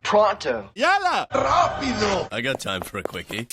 Pronto. Yalla! Rapido! I got time for a quickie.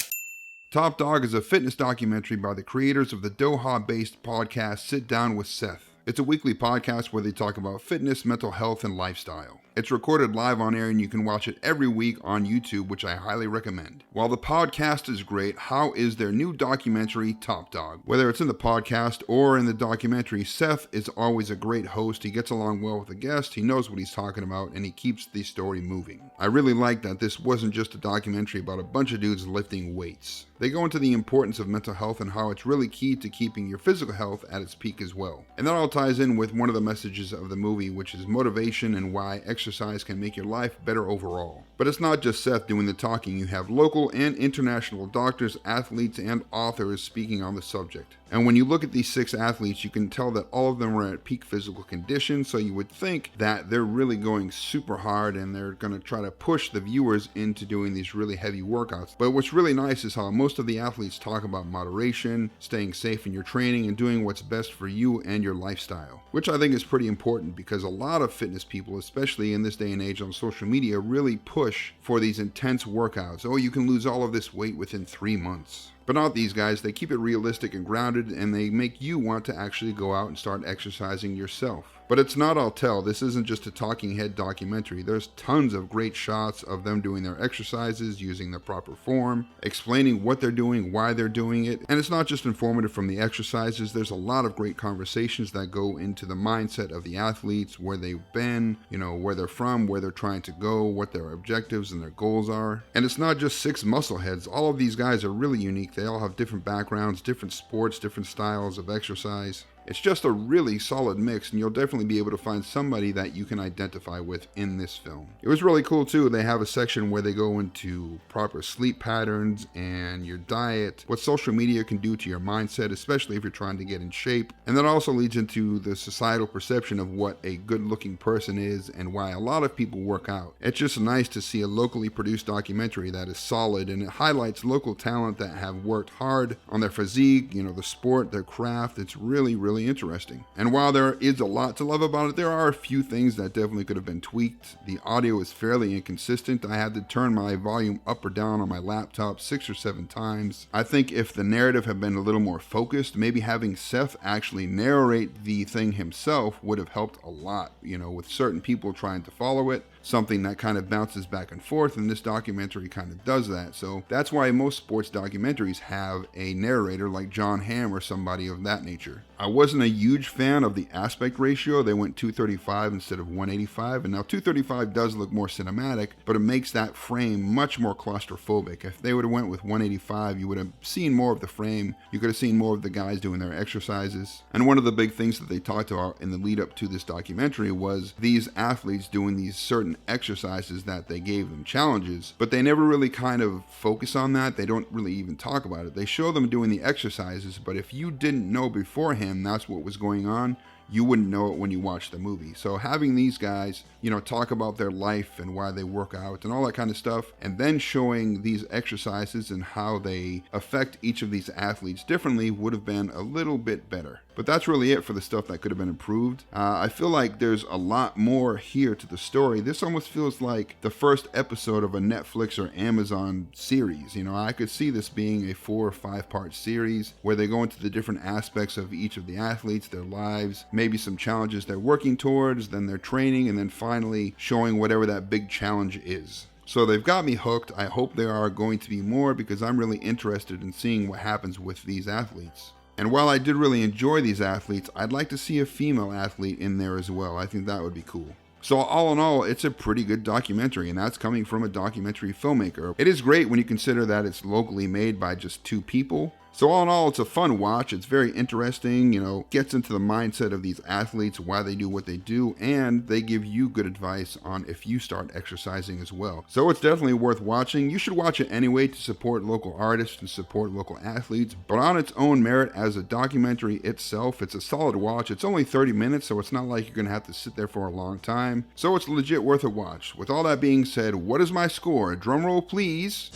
Top Dog is a fitness documentary by the creators of the Doha-based podcast Sit Down with Seth. It's a weekly podcast where they talk about fitness, mental health, and lifestyle. It's recorded live on air and you can watch it every week on YouTube, which I highly recommend. While the podcast is great, how is their new documentary Top Dog? Whether it's in the podcast or in the documentary, Seth is always a great host. He gets along well with the guest, he knows what he's talking about, and he keeps the story moving. I really like that this wasn't just a documentary about a bunch of dudes lifting weights. They go into the importance of mental health and how it's really key to keeping your physical health at its peak as well. And that all ties in with one of the messages of the movie, which is motivation and why exercise can make your life better overall. But it's not just Seth doing the talking. You have local and international doctors, athletes, and authors speaking on the subject. And when you look at these 6 athletes, you can tell that all of them are at peak physical condition, so you would think that they're really going super hard and they're going to try to push the viewers into doing these really heavy workouts. But what's really nice is how most of the athletes talk about moderation, staying safe in your training, and doing what's best for you and your lifestyle, which I think is pretty important because a lot of fitness people, especially in this day and age on social media, really push for these intense workouts. Oh, you can lose all of this weight within 3 months. But not these guys. They keep it realistic and grounded, and they make you want to actually go out and start exercising yourself. But it's not all tell. This isn't just a talking head documentary. There's tons of great shots of them doing their exercises, using the proper form, explaining what they're doing, why they're doing it. And it's not just informative from the exercises. There's a lot of great conversations that go into the mindset of the athletes, where they've been, where they're from, where they're trying to go, what their objectives and their goals are. And it's not just 6 muscleheads. All of these guys are really unique. They all have different backgrounds, different sports, different styles of exercise. It's just a really solid mix, and you'll definitely be able to find somebody that you can identify with in this film. It was really cool too. They have a section where they go into proper sleep patterns and your diet, what social media can do to your mindset, especially if you're trying to get in shape. And that also leads into the societal perception of what a good-looking person is and why a lot of people work out. It's just nice to see a locally produced documentary that is solid, and it highlights local talent that have worked hard on their physique, the sport, their craft. It's really interesting. And while there is a lot to love about it, there are a few things that definitely could have been tweaked. The audio is fairly inconsistent. I had to turn my volume up or down on my laptop 6 or 7 times. I think if the narrative had been a little more focused, maybe having Seth actually narrate the thing himself would have helped a lot, with certain people trying to follow it. Something that kind of bounces back and forth, and this documentary kind of does that. So that's why most sports documentaries have a narrator like John Hamm or somebody of that nature. I wasn't a huge fan of the aspect ratio. They went 235 instead of 185, and now 235 does look more cinematic, but it makes that frame much more claustrophobic. If they would have went with 185, you would have seen more of the frame. You could have seen more of the guys doing their exercises. And one of the big things that they talked about in the lead up to this documentary was these athletes doing these certain exercises that they gave them challenges, but they never really kind of focus on that. They don't really even talk about it. They show them doing the exercises, but if you didn't know beforehand that's what was going on, you wouldn't know it when you watch the movie. So having these guys, talk about their life and why they work out and all that kind of stuff, and then showing these exercises and how they affect each of these athletes differently would have been a little bit better. But that's really it for the stuff that could have been improved. I feel like there's a lot more here to the story. This almost feels like the first episode of a Netflix or Amazon series. I could see this being a 4 or 5 part series where they go into the different aspects of each of the athletes, their lives, maybe some challenges they're working towards, then their training, and then finally showing whatever that big challenge is. So they've got me hooked. I hope there are going to be more because I'm really interested in seeing what happens with these athletes. And while I did really enjoy these athletes, I'd like to see a female athlete in there as well. I think that would be cool. So all in all, it's a pretty good documentary, and that's coming from a documentary filmmaker. It is great when you consider that it's locally made by just 2 people. So all in all, it's a fun watch. It's very interesting, gets into the mindset of these athletes, why they do what they do, and they give you good advice on if you start exercising as well. So it's definitely worth watching. You should watch it anyway to support local artists and support local athletes, but on its own merit as a documentary itself, it's a solid watch. It's only 30 minutes, so it's not like you're going to have to sit there for a long time. So it's legit worth a watch. With all that being said, what is my score? Drum roll, please.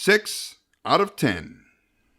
6 out of 10.